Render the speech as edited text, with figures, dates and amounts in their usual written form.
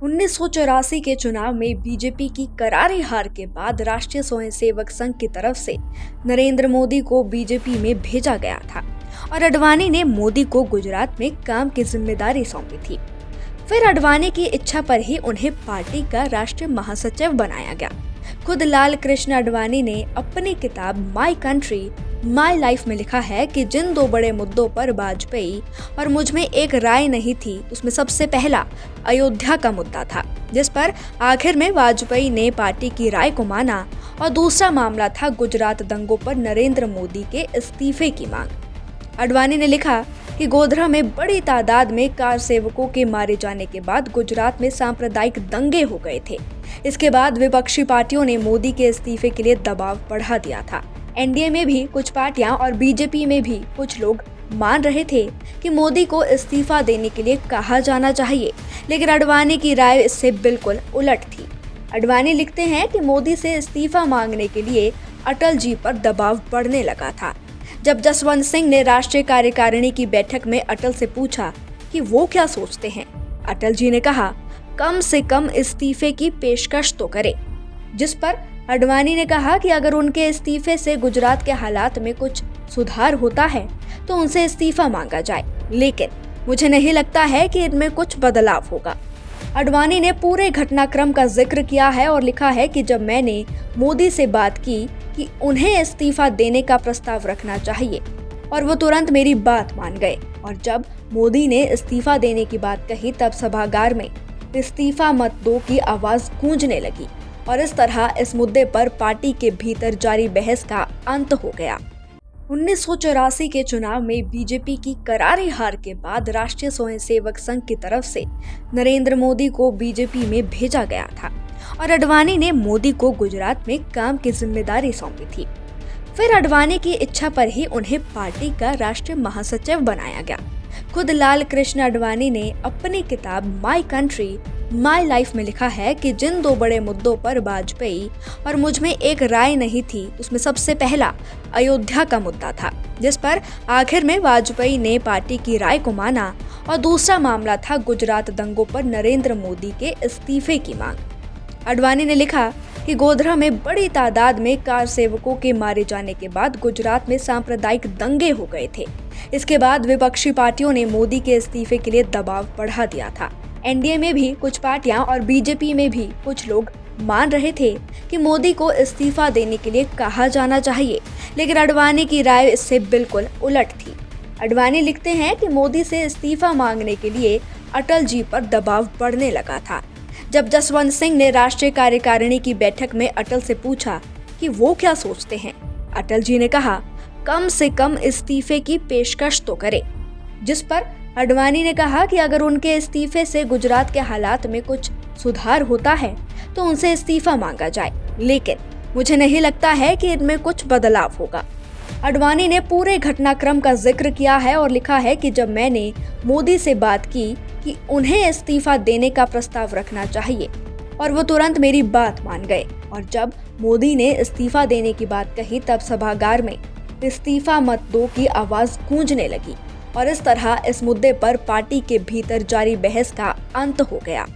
1984 के चुनाव में बीजेपी की करारी हार के बाद राष्ट्रीय स्वयंसेवक संघ की तरफ से नरेंद्र मोदी को बीजेपी में भेजा गया था और आडवाणी ने मोदी को गुजरात में काम की जिम्मेदारी सौंपी थी। फिर आडवाणी की इच्छा पर ही उन्हें पार्टी का राष्ट्रीय महासचिव बनाया गया। खुद लाल कृष्ण आडवाणी ने अपनी किताब माई कंट्री माई लाइफ में लिखा है कि जिन दो बड़े मुद्दों पर वाजपेयी और मुझ में एक राय नहीं थी, उसमें सबसे पहला अयोध्या का मुद्दा था, जिस पर आखिर में वाजपेयी ने पार्टी की राय को माना, और दूसरा मामला था गुजरात दंगों पर नरेंद्र मोदी के इस्तीफे की मांग। आडवाणी ने लिखा कि गोधरा में बड़ी तादाद में कार सेवकों के मारे जाने के बाद गुजरात में सांप्रदायिक दंगे हो गए थे। इसके बाद विपक्षी पार्टियों ने मोदी के इस्तीफे के लिए दबाव बढ़ा दिया था। एनडीए में भी कुछ पार्टियां और बीजेपी में भी कुछ लोग मान रहे थे कि मोदी को इस्तीफा देने के लिए कहा जाना चाहिए, लेकिन आडवाणी की राय इससे बिल्कुल उलट थी। आडवाणी लिखते हैं कि मोदी से इस्तीफा मांगने के लिए अटल जी पर दबाव बढ़ने लगा था। जब जसवंत सिंह ने राष्ट्रीय कार्यकारिणी की बैठक में अटल से पूछा कि वो क्या सोचते हैं, अटल जी ने कहा कम से कम इस्तीफे की पेशकश तो करे, जिस पर आडवाणी ने कहा कि अगर उनके इस्तीफे से गुजरात के हालात में कुछ सुधार होता है तो उनसे इस्तीफा मांगा जाए, लेकिन मुझे नहीं लगता है कि इनमें कुछ बदलाव होगा। आडवाणी ने पूरे घटनाक्रम का जिक्र किया है और लिखा है कि जब मैंने मोदी से बात की कि उन्हें इस्तीफा देने का प्रस्ताव रखना चाहिए और वो तुरंत मेरी बात मान गए, और जब मोदी ने इस्तीफा देने की बात कही तब सभागार में इस्तीफा मत दो की आवाज गूंजने लगी, और इस तरह इस मुद्दे पर पार्टी के भीतर जारी बहस का अंत हो गया। 1984 के चुनाव में बीजेपी की करारी हार के बाद राष्ट्रीय स्वयंसेवक संघ की तरफ से नरेंद्र मोदी को बीजेपी में भेजा गया था और आडवाणी ने मोदी को गुजरात में काम की जिम्मेदारी सौंपी थी। फिर आडवाणी की इच्छा पर ही उन्हें पार्टी का राष्ट्रीय महासचिव बनाया गया। खुद लाल कृष्ण आडवाणी ने अपनी किताब माई कंट्री माई लाइफ में लिखा है कि जिन दो बड़े मुद्दों पर वाजपेयी और मुझ में एक राय नहीं थी, उसमें सबसे पहला अयोध्या का मुद्दा था, जिस पर आखिर में वाजपेयी ने पार्टी की राय को माना, और दूसरा मामला था गुजरात दंगों पर नरेंद्र मोदी के इस्तीफे की मांग। आडवाणी ने लिखा कि गोधरा में बड़ी तादाद में कार सेवकों के मारे जाने के बाद गुजरात में सांप्रदायिक दंगे हो गए थे। इसके बाद विपक्षी पार्टियों ने मोदी के इस्तीफे के लिए दबाव बढ़ा दिया था। एनडीए में भी कुछ पार्टियां और बीजेपी में भी कुछ लोग मान रहे थे कि मोदी को इस्तीफा देने के लिए कहा जाना चाहिए, लेकिन आडवाणी की राय इससे बिल्कुल उलट थी। आडवाणी लिखते हैं कि मोदी से इस्तीफा मांगने के लिए अटल जी पर दबाव बढ़ने लगा था। जब जसवंत सिंह ने राष्ट्रीय कार्यकारिणी की बैठक में अटल से पूछा कि वो क्या सोचते हैं, अटल जी ने कहा कम से कम इस्तीफे की पेशकश तो करे, जिस पर आडवाणी ने कहा कि अगर उनके इस्तीफे से गुजरात के हालात में कुछ सुधार होता है तो उनसे इस्तीफा मांगा जाए, लेकिन मुझे नहीं लगता है कि इनमें कुछ बदलाव होगा। आडवाणी ने पूरे घटनाक्रम का जिक्र किया है और लिखा है कि जब मैंने मोदी से बात की कि उन्हें इस्तीफा देने का प्रस्ताव रखना चाहिए, और वो तुरंत मेरी बात मान गए, और जब मोदी ने इस्तीफा देने की बात कही तब सभागार में इस्तीफा मत दो की आवाज गूंजने लगी, और इस तरह इस मुद्दे पर पार्टी के भीतर जारी बहस का अंत हो गया।